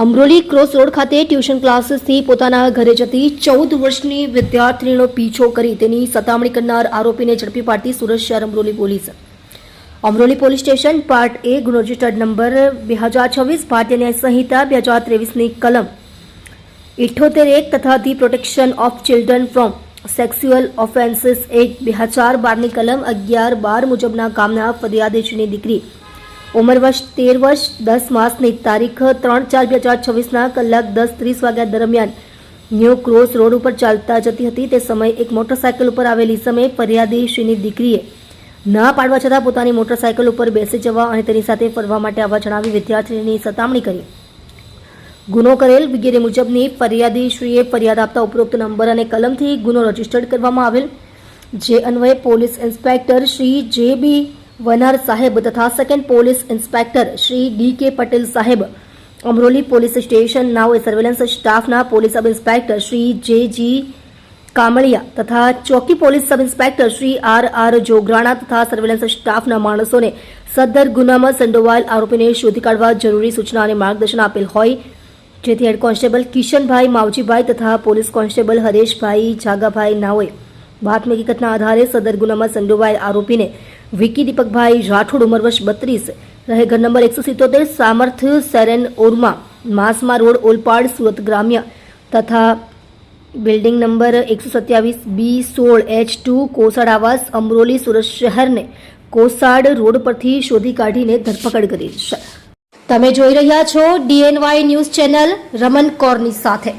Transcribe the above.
Amroli cross road ખાતે tuition ક્લાસીસથી પોતાના ઘરે જતી 14 વર્ષની વિદ્યાર્થીનીનો પીછો કરી તેની સતામણી કરનાર આરોપીને ઝડપી પાડતી સુરત શહેર અમરોલી પોલીસ સ્ટેશન પાર્ટ એ ગુનો રજિસ્ટર્ડ નંબર 2026 ભારતીય ન્યાય સંહિતા 2023ની કલમ 78(1) તથા the protection of children from sexual offences act 2012ની કલમ 11(12) મુજબના કામના ફરિયાદીની દીકરી ઉંમર વર્ષ 13 વર્ષ 10 માસની તારીખ 3/4/2026ના કલાક 10:30 વાગ્યા દરમિયાન ન્યૂ ક્રોસ રોડ ઉપર ચાલતા જતી હતી તે સમયે એક મોટરસાયકલ ઉપર આવેલી સમયે ફરિયાદીની દીકરીએ ના પાડવા છતાં પોતાની મોટરસાયકલ ઉપર બેસી જવા અને તેની સાથે ફરવા માટે આવવા જણાવી વિદ્યાર્થીની સતામણી કરી ગુનો કરેલ વગેરે મુજબની ફરિયાદીશ્રીએ ફરિયાદ આપતા ઉપરોક્ત નંબર અને કલમથી ગુનો રજીસ્ટર્ડ કરવામાં આવેલ જે અન્વયે police inspector Shri JB. Vanar સાહેબ તથા second police inspector Shri DK. Patel સાહેબ અમરોલી પોલીસ સ્ટેશન નાઓએ સર્વેલન્સ સ્ટાફના police sub inspector Shri JG. Kamaliya તથા ચોકી police sub inspector Shri RR. Jograna તથા સર્વેલન્સ સ્ટાફના માણસોને સદ્ધર ગુનામાં સંડોવાયેલ આરોપીને શોધી કાઢવા જરૂરી સૂચના અને માર્ગદર્શન આપેલ હોય જેથી હેડ કોન્સ્ટેબલ કિશનભાઈ માવજીભાઈ તથા પોલીસ કોન્સ્ટેબલ હરેશભાઈ જાગાભાઈ નાઓએ બાતમી હકીકતના આધારે સદર ગુનામાં સંડોવાયેલ આરોપીને વિકી દીપકભાઈ રાઠોડ ઉંમર વર્ષ 32 રહે ઘર નંબર 177 સામર્થ સેરેન ઓરમા માસમા રોડ ઓલપાડ સુરત ગ્રામ્ય તથા બિલ્ડિંગ નંબર 127B16H2 કોસાડ આવાસ અમરોલી સુરત શહેરને કોસાડ રોડ પરથી શોધી કાઢીને ધરપકડ કરી છે. તમે જોઈ રહ્યા છો DNY ન્યૂઝ ચેનલ રમન કૌરની સાથે.